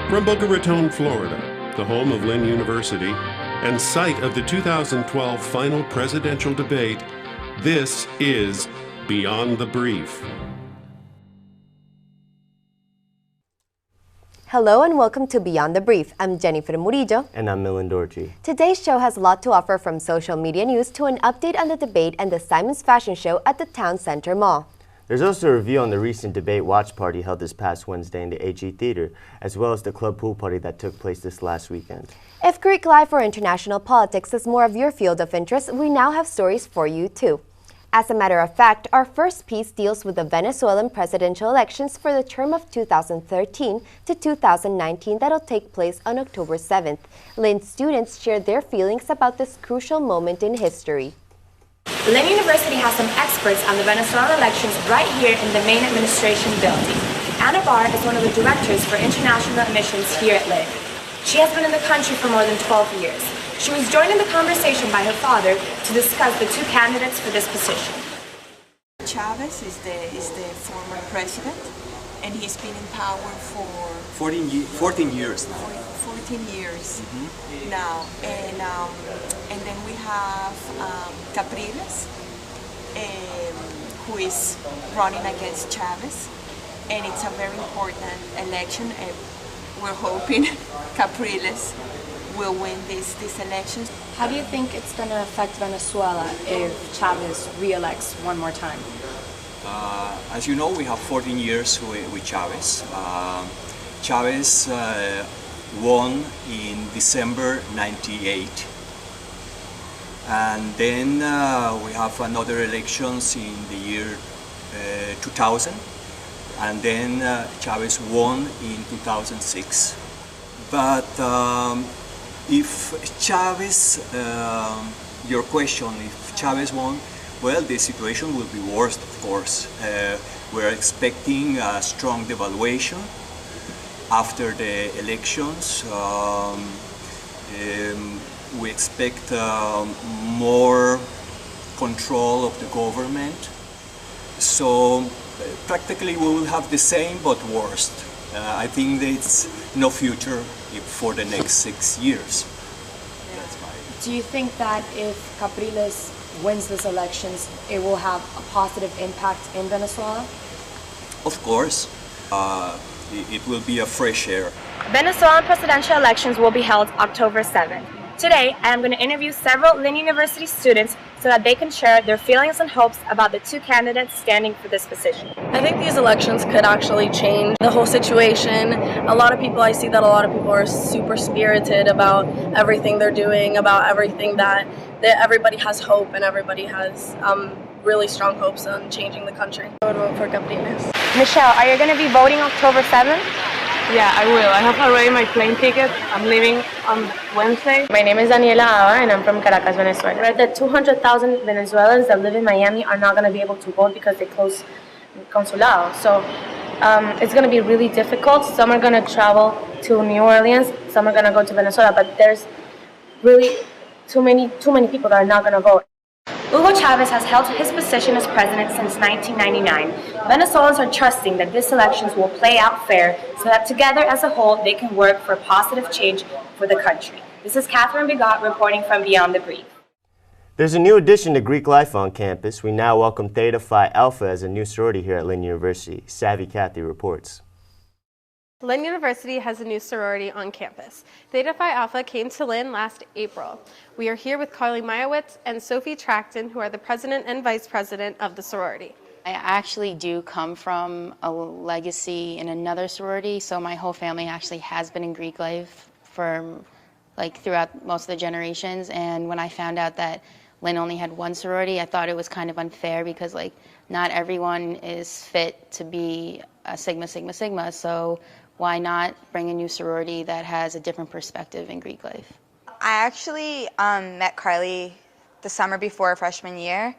From Boca Raton, Florida, the home of Lynn University and site of the 2012 final presidential debate, this is Beyond the Brief. Hello and welcome to Beyond the Brief. I'm Jennifer Murillo. And I'm Lynn. Today's show has a lot to offer, from social media news to an update on the debate and the Simon's Fashion Show at the Town Center Mall. There's also a review on the recent debate watch party held this past Wednesday in the AG Theater, as well as the club pool party that took place this last weekend. If Greek life or international politics is more of your field of interest, we now have stories for you too. As a matter of fact, our first piece deals with the Venezuelan presidential elections for the term of 2013 to 2019 that'll take place on October 7th. Lynn's students share their feelings about this crucial moment in history. Lynn University has some experts on the Venezuela elections right here in the main administration building. Anna Barr is one of the directors for international admissions here at Lynn. She has been in the country for more than 12 years. She was joined in the conversation by her father to discuss the two candidates for this position. Chavez is the former president, and he's been in power for 14 years now. 14 years now, and then we have Capriles, who is running against Chavez, and it's a very important election. And we're hoping Capriles will win these elections. How do you think it's going to affect Venezuela if Chavez re-elects one more time? As you know, we have 14 years with Chavez. Chavez won in December '98. And then we have another elections in the year 2000. And then Chavez won in 2006. But if Chavez, your question, if Chavez won, well, the situation will be worse, of course. We're expecting a strong devaluation after the elections. We expect more control of the government. So practically we will have the same but worse. I think there's no future for the next 6 years. Do you think that if Capriles wins these elections, it will have a positive impact in Venezuela? Of course. It will be a fresh air. Venezuelan presidential elections will be held October 7th. Today, I am going to interview several Lynn University students so that they can share their feelings and hopes about the two candidates standing for this position. I think these elections could actually change the whole situation. A lot of people are super spirited about everything they're doing, about everything that everybody has hope and everybody has really strong hopes on changing the country. I would vote for Capriles. Michelle, are you going to be voting October 7th? Yeah, I will. I have already my plane ticket. I'm leaving on Wednesday. My name is Daniela Ava, and I'm from Caracas, Venezuela. Read that 200,000 Venezuelans that live in Miami are not going to be able to vote because they closed consulado. So it's going to be really difficult. Some are going to travel to New Orleans. Some are going to go to Venezuela. But there's really too many people that are not going to vote. Hugo Chavez has held his position as president since 1999. Venezuelans are trusting that these elections will play out fair so that together as a whole they can work for a positive change for the country. This is Catherine Bigot reporting from Beyond the Brief. There's a new addition to Greek life on campus. We now welcome Theta Phi Alpha as a new sorority here at Lynn University. Savvy Kathy reports. Lynn University has a new sorority on campus. Theta Phi Alpha came to Lynn last April. We are here with Carly Mayowitz and Sophie Tracton, who are the president and vice president of the sorority. I actually do come from a legacy in another sorority, so my whole family actually has been in Greek life for throughout most of the generations. And when I found out that Lynn only had one sorority, I thought it was kind of unfair because not everyone is fit to be a Sigma Sigma Sigma. So why not bring a new sorority that has a different perspective in Greek life? I actually met Carly the summer before freshman year.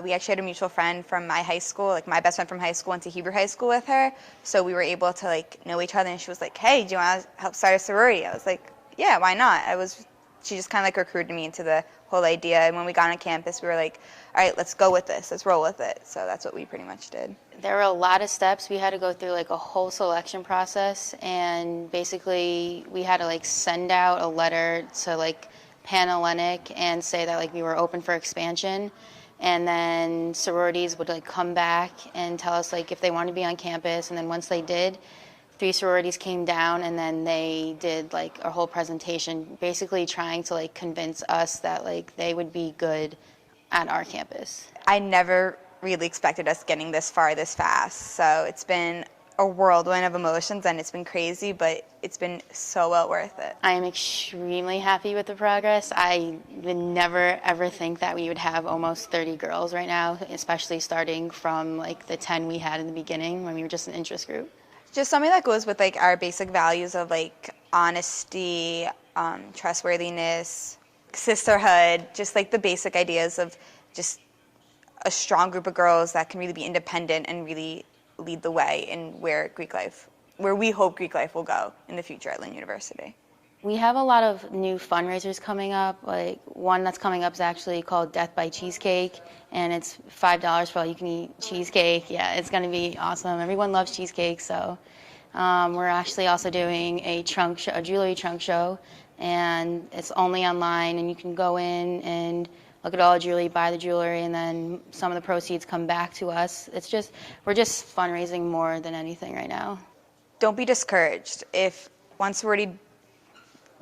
We actually had a mutual friend from my high school, my best friend from high school went to Hebrew high school with her. So we were able to know each other, and she was like, hey, do you want to help start a sorority? I was like, yeah, why not? I was she just kind of like recruited me into the whole idea. And when we got on campus, we were like, all right, let's go with this. Let's roll with it. So that's what we pretty much did. There were a lot of steps. We had to go through like a whole selection process, and basically we had to like send out a letter to like Panhellenic and say that like we were open for expansion. And then sororities would like come back and tell us like if they wanted to be on campus. And then once they did, 3 sororities came down, and then they did like a whole presentation basically trying to like convince us that like they would be good at our campus. I never really expected us getting this far this fast. So it's been a whirlwind of emotions, and it's been crazy, but it's been so well worth it. I am extremely happy with the progress. I would never ever think that we would have almost 30 girls right now, especially starting from like the 10 we had in the beginning when we were just an interest group. Just something that goes with like our basic values of like honesty, trustworthiness, sisterhood, just like the basic ideas of just a strong group of girls that can really be independent and really lead the way in where we hope Greek life will go in the future at Lynn University. We have a lot of new fundraisers coming up. Like one that's coming up is actually called Death by Cheesecake, and it's $5 for all you can eat cheesecake. Yeah, it's going to be awesome. Everyone loves cheesecake, so we're actually also doing a jewelry trunk show, and it's only online, and you can go in and look at all the jewelry, buy the jewelry, and then some of the proceeds come back to us. We're just fundraising more than anything right now. Don't be discouraged. If one sorority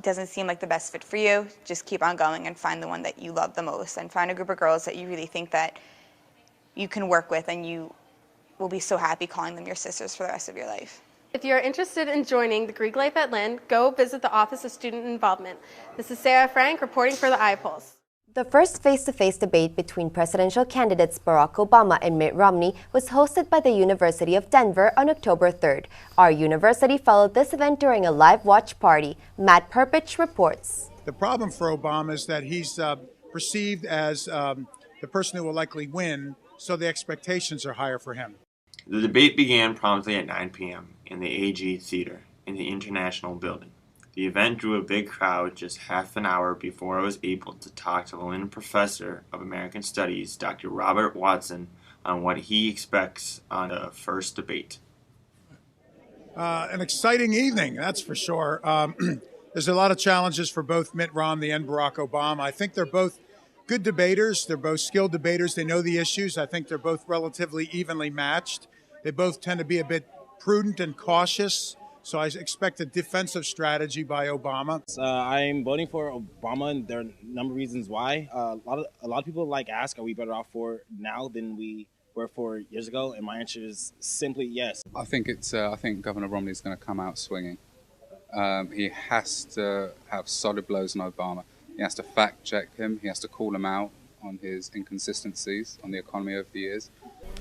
doesn't seem like the best fit for you, just keep on going and find the one that you love the most, and find a group of girls that you really think that you can work with, and you will be so happy calling them your sisters for the rest of your life. If you're interested in joining the Greek Life at Lynn, go visit the Office of Student Involvement. This is Sarah Frank reporting for the iPulse. The first face-to-face debate between presidential candidates Barack Obama and Mitt Romney was hosted by the University of Denver on October 3rd. Our university followed this event during a live watch party. Matt Perpich reports. The problem for Obama is that he's perceived as the person who will likely win, so the expectations are higher for him. The debate began promptly at 9 p.m. in the AG Theater in the International Building. The event drew a big crowd just half an hour before I was able to talk to the Lynn Professor of American Studies, Dr. Robert Watson, on what he expects on the first debate. An exciting evening, that's for sure. There's a lot of challenges for both Mitt Romney and Barack Obama. I think they're both good debaters. They're both skilled debaters. They know the issues. I think they're both relatively evenly matched. They both tend to be a bit prudent and cautious. So I expect a defensive strategy by Obama. I'm voting for Obama, and there are a number of reasons why. A lot of people ask, are we better off for now than we were 4 years ago? And my answer is simply yes. I think Governor Romney is going to come out swinging. He has to have solid blows on Obama. He has to fact check him. He has to call him out on his inconsistencies on the economy over the years.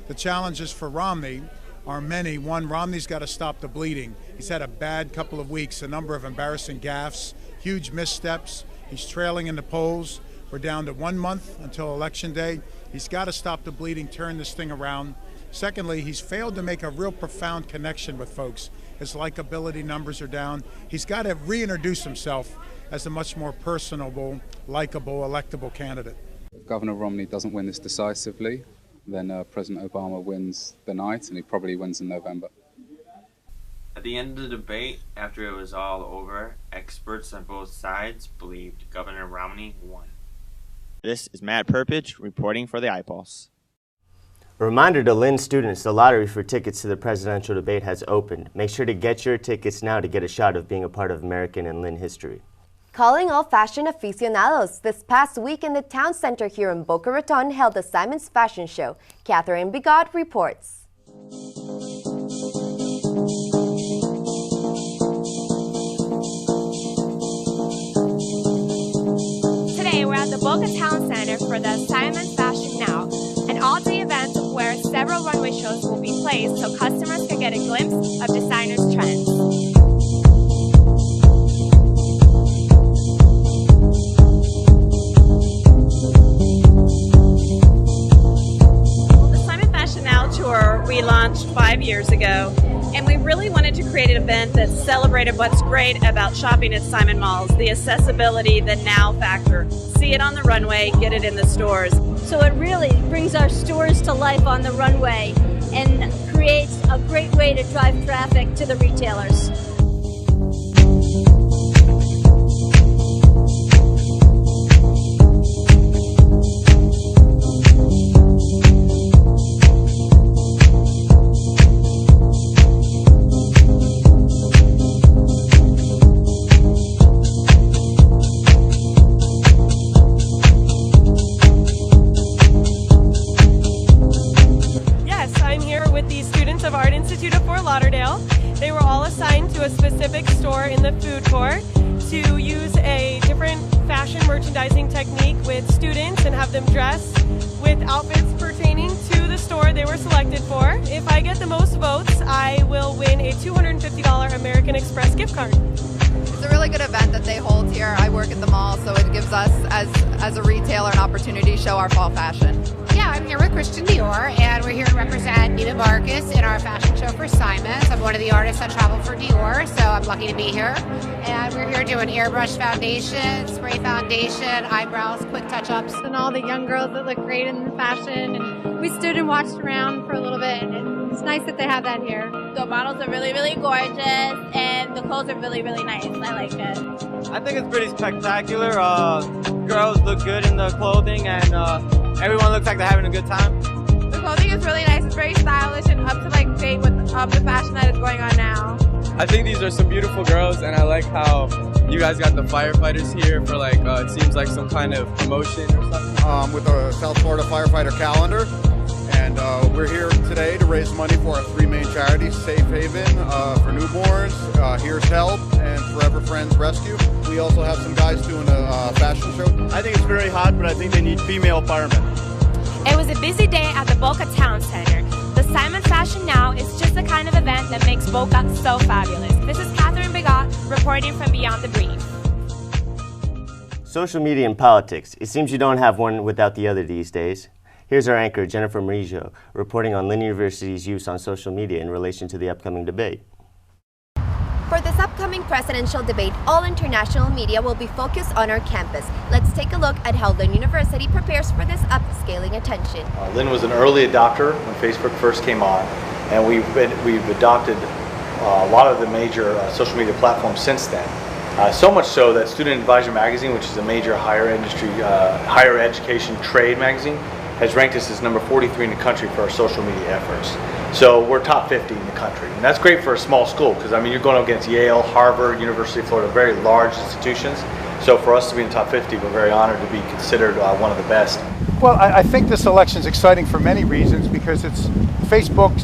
The challenges for Romney are many. One, Romney's got to stop the bleeding. He's had a bad couple of weeks, a number of embarrassing gaffes, huge missteps. He's trailing in the polls. We're down to 1 month until Election Day. He's got to stop the bleeding, turn this thing around. Secondly, he's failed to make a real profound connection with folks. His likability numbers are down. He's got to reintroduce himself as a much more personable, likable, electable candidate. If Governor Romney doesn't win this decisively, then President Obama wins the night, and he probably wins in November. At the end of the debate, after it was all over, experts on both sides believed Governor Romney won. This is Matt Perpich reporting for the iPulse. A reminder to Lynn students, the lottery for tickets to the presidential debate has opened. Make sure to get your tickets now to get a shot of being a part of American and Lynn history. Calling all fashion aficionados, this past week in the town center here in Boca Raton held the Simon's Fashion Show. Catherine Bigot reports. Today we're at the Boca Town Center for the Simon's Fashion Now, an all-day event where several runway shows will be placed so customers can get a glimpse of designers' trends. We launched 5 years ago, and we really wanted to create an event that's celebrated what's great about shopping at Simon Malls, the accessibility, the now factor. See it on the runway, get it in the stores. So it really brings our stores to life on the runway and creates a great way to drive traffic to the retailers. of Art Institute of Fort Lauderdale. They were all assigned to a specific store in the food court to use a different fashion merchandising technique with students and have them dress with outfits pertaining to the store they were selected for. If I get the most votes, I will win a $250 American Express gift card. It's a really good event that they hold here. I work at the mall, so it gives us, as a retailer, an opportunity to show our fall fashion. Yeah, I'm here with Christian Dior, and we're here to represent Neiman Marcus in our fashion show for Simon's. I'm one of the artists that travel for Dior, so I'm lucky to be here. And we're here doing airbrush foundation, spray foundation, eyebrows, quick touch-ups. And all the young girls that look great in fashion. And we stood and watched around for a little bit, and it's nice that they have that here. The models are really, really gorgeous, and the clothes are really, really nice. I like it. I think it's pretty spectacular. Girls look good in the clothing, and everyone looks like they're having a good time. The clothing is really nice. It's very stylish and up to date with the fashion that is going on now. I think these are some beautiful girls, and I like how you guys got the firefighters here for it seems like some kind of promotion or something. With the South Florida Firefighter Calendar, and we're here today to raise money for our three main charities: Safe Haven for newborns, Here's Help, and Forever Friends Rescue. We also have some guys doing a fashion show. I think it's very hot, but I think they need female firemen. It was a busy day at the Boca Town Center. The Simon Fashion Now is just the kind of event that makes Boca so fabulous. This is Catherine Bigot reporting from Beyond the Brief. Social media and politics. It seems you don't have one without the other these days. Here's our anchor, Jennifer Murillo, reporting on Lynn University's use on social media in relation to the upcoming debate. For this upcoming presidential debate, all international media will be focused on our campus. Let's take a look at how Lynn University prepares for this upscaling attention. Lynn was an early adopter when Facebook first came on, and we've adopted a lot of the major social media platforms since then. So much so that Student Advisor magazine, which is a major higher education trade magazine, has ranked us as number 43 in the country for our social media efforts. So we're top 50 in the country. And that's great for a small school, because you're going up against Yale, Harvard, University of Florida, very large institutions. So for us to be in the top 50, we're very honored to be considered one of the best. Well, I think this election is exciting for many reasons, because it's Facebook,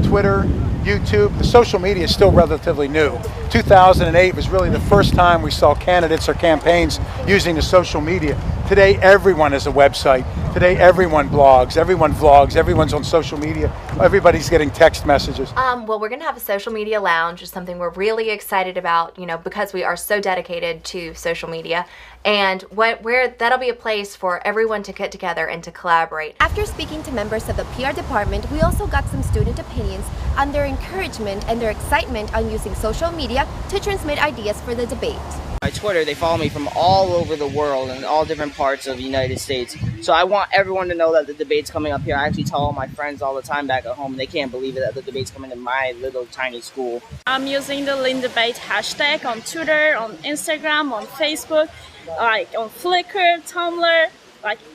Twitter, YouTube. The social media is still relatively new. 2008 was really the first time we saw candidates or campaigns using the social media. Today, everyone has a website. Today, everyone blogs, everyone vlogs, everyone's on social media. Everybody's getting text messages. Well, we're going to have a social media lounge, which is something we're really excited about, because we are so dedicated to social media. And that'll be a place for everyone to get together and to collaborate. After speaking to members of the PR department, we also got some student opinions on their encouragement and their excitement on using social media to transmit ideas for the debate. My Twitter, they follow me from all over the world and all different parts of the United States. So I want everyone to know that the debate's coming up here. I actually tell all my friends all the time back at home, and they can't believe it that the debate's coming to my little tiny school. I'm using the Lynn Debate hashtag on Twitter, on Instagram, on Facebook, on Flickr, Tumblr,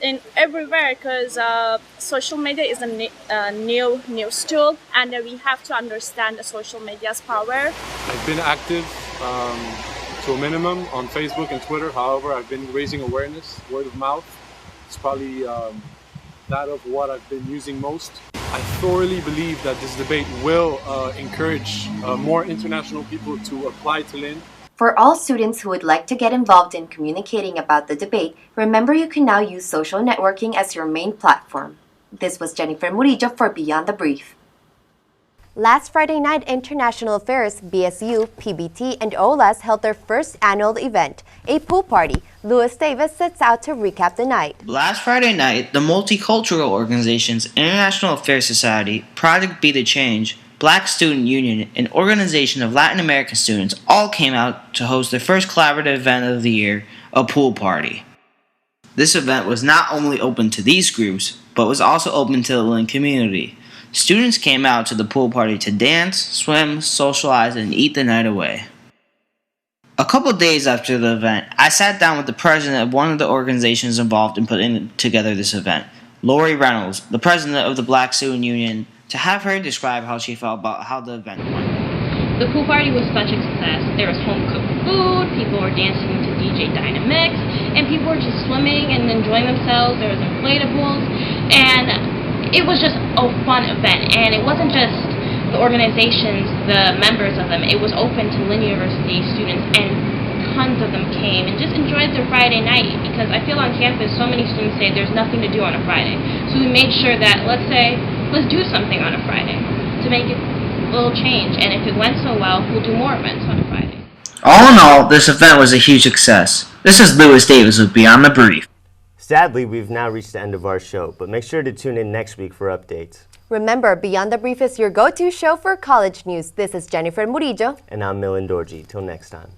in everywhere, because social media is a new news tool, and we have to understand the social media's power. I've been active to a minimum on Facebook and Twitter. However, I've been raising awareness, word of mouth. It's probably that of what I've been using most. I thoroughly believe that this debate will encourage more international people to apply to Lynn. For all students who would like to get involved in communicating about the debate, remember you can now use social networking as your main platform. This was Jennifer Murillo for Beyond the Brief. Last Friday night, International Affairs, BSU, PBT, and OLAS held their first annual event, a pool party. Luis Davis sets out to recap the night. Last Friday night, the multicultural organizations International Affairs Society, Project Be the Change, Black Student Union, an organization of Latin American students, all came out to host their first collaborative event of the year, a pool party. This event was not only open to these groups, but was also open to the Lynn community. Students came out to the pool party to dance, swim, socialize, and eat the night away. A couple days after the event, I sat down with the president of one of the organizations involved in putting together this event, Lori Reynolds, the president of the Black Student Union, to have her describe how she felt about how the event went. The pool party was such a success. There was home-cooked food, people were dancing to DJ Dynamix, and people were just swimming and enjoying themselves. There was inflatables, and it was just a fun event. And it wasn't just the organizations, the members of them. It was open to Lynn University students, and tons of them came and just enjoyed their Friday night, because I feel on campus so many students say there's nothing to do on a Friday. So we made sure that, let's do something on a Friday to make it a little change, and if it went so well, we'll do more events on a Friday. All in all, this event was a huge success. This is Lewis Davis with Beyond the Brief. Sadly, we've now reached the end of our show, but make sure to tune in next week for updates. Remember, Beyond the Brief is your go-to show for college news. This is Jennifer Murillo. And I'm Millen Dorji. Till next time.